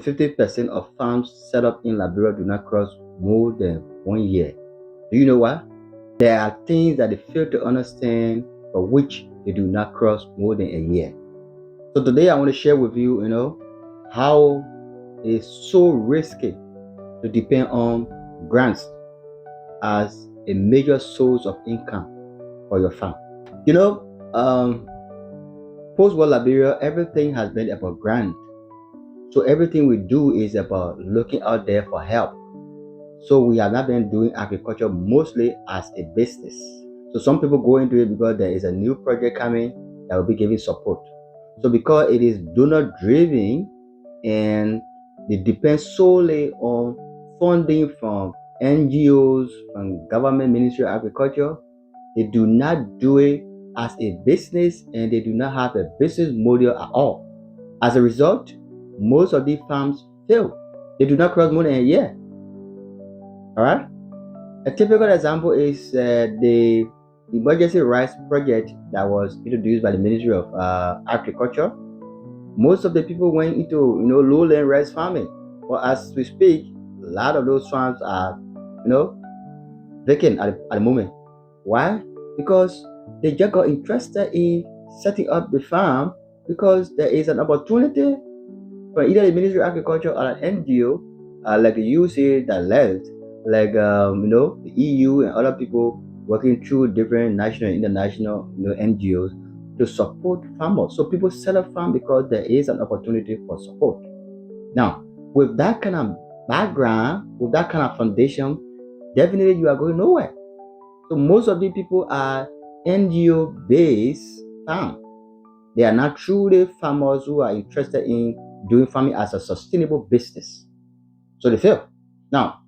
50% of farms set up in Liberia do not cross more than 1 year. Do you know why? There are things that they fail to understand for which they do not cross more than a year. So today I want to share with you, how it is so risky to depend on grants as a major source of income for your farm. Post-war Liberia, everything has been about grant. So everything we do is about looking out there for help. So we have not been doing agriculture mostly as a business. So some people go into it because there is a new project coming that will be giving support. So because it is donor driven and it depends solely on funding from NGOs, from government Ministry of Agriculture, they do not do it as a business and they do not have a business model at all. As a result, most of these farms fail. They do not cross more than a year. All right. A typical example is the emergency rice project that was introduced by the Ministry of Agriculture. Most of the people went into lowland rice farming, but as we speak, a lot of those farms are vacant at the moment. Why? Because they just got interested in setting up the farm because there is an opportunity for either the Ministry of Agriculture or an NGO like the UC that left, like the EU and other people working through different national and international NGOs to support farmers. So people set up farm because there is an opportunity for support. Now, with that kind of background, with that kind of foundation, definitely you are going nowhere. So most of the people are NGO based farm. They are not truly farmers who are interested in doing farming as a sustainable business. So they fail. Now,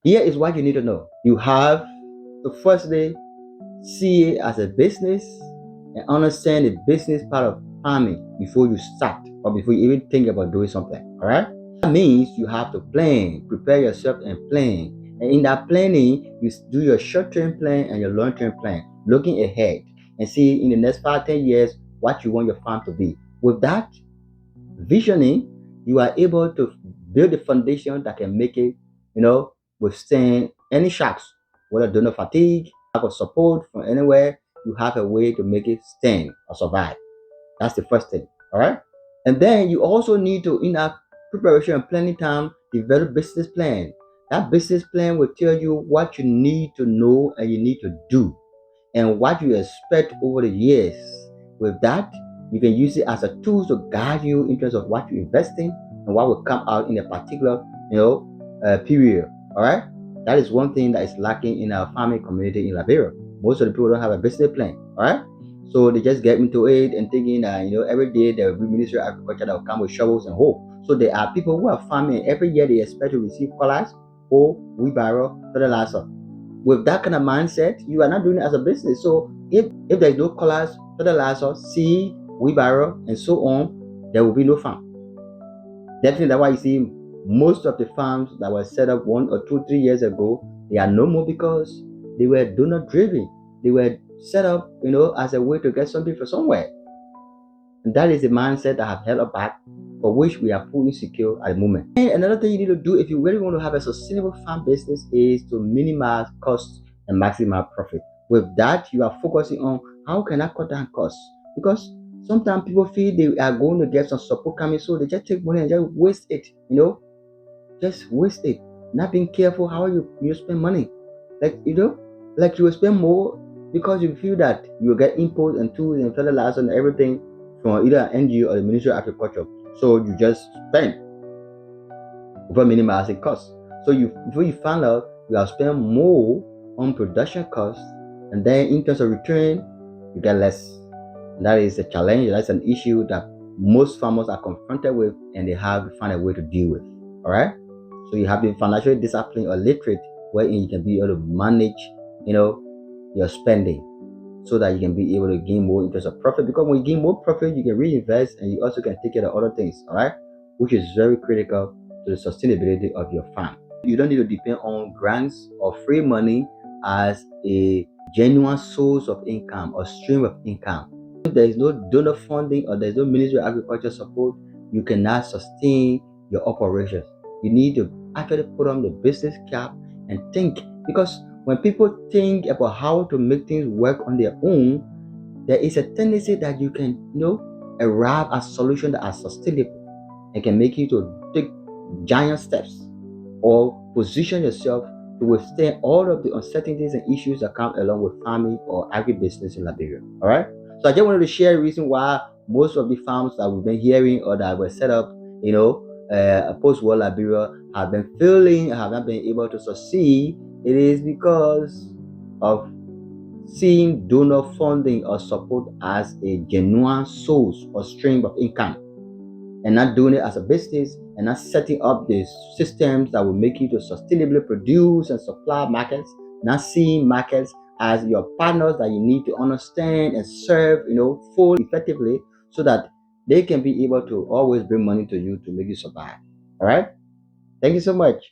here is what you need to know. You have to firstly see it as a business and understand the business part of farming before you start or before you even think about doing something. All right? That means you have to plan, prepare yourself and plan. And in that planning, you do your short-term plan and your long-term plan, looking ahead and see in the next 5-10 years what you want your farm to be. With that visioning, you are able to build a foundation that can make it, withstand any shocks, whether donor fatigue, lack of support from anywhere. You have a way to make it stand or survive. That's the first thing. All right. And then you also need to, in that preparation and planning time, develop business plan. That business plan will tell you what you need to know and you need to do and what you expect over the years. With that, you can use it as a tool to guide you in terms of what you invest in and what will come out in a particular, period. All right. That is one thing that is lacking in our farming community in Liberia. Most of the people don't have a business plan. All right. So they just get into it and thinking that every day there will be Ministry of Agriculture that will come with shovels and hoe. So there are people who are farming every year. They expect to receive collars, hoe, wheelbarrow, fertilizer. With that kind of mindset, you are not doing it as a business. So if there is no collars, fertilizer, seed, wheelbarrow, and so on, there will be no farm. Definitely that's why you see most of the farms that were set up 1 or 2, 3 years ago, they are no more because they were donor driven. They were set up, as a way to get something from somewhere. And that is the mindset that have held us back, for which we are fully secure at the moment. And another thing you need to do if you really want to have a sustainable farm business is to minimize costs and maximize profit. With that, you are focusing on how can I cut down costs? Because sometimes people feel they are going to get some support coming, so they just take money and just waste it, just waste it. Not being careful how you spend money. Like you will spend more because you feel that you will get inputs and tools and fertilizer and everything from either an NGO or the Ministry of Agriculture. So you just spend without minimizing costs. So before you find out, you have spent more on production costs, and then in terms of return, you get less. And that is a challenge. That's an issue that most farmers are confronted with, and they have to find a way to deal with. All right. So you have been financially disciplined or literate, wherein you can be able to manage, your spending, so that you can be able to gain more in terms of profit. Because when you gain more profit, you can reinvest and you also can take care of other things. All right, which is very critical to the sustainability of your farm. You don't need to depend on grants or free money as a genuine source of income or stream of income. If there is no donor funding or there is no Ministry of Agriculture support, you cannot sustain your operations. You need to actually put on the business cap and think, because when people think about how to make things work on their own, there is a tendency that you can, arrive at solutions that are sustainable and can make you to take giant steps or position yourself to withstand all of the uncertainties and issues that come along with farming or agribusiness in Liberia. All right. So I just wanted to share a reason why most of the farms that we've been hearing or that were set up, post-war Liberia have been failing, have not been able to succeed. It is because of seeing donor funding or support as a genuine source or stream of income, and not doing it as a business, and not setting up the systems that will make you to sustainably produce and supply markets, not seeing markets as your partners that you need to understand and serve, full effectively, so that they can be able to always bring money to you to make you survive. All right. Thank you so much.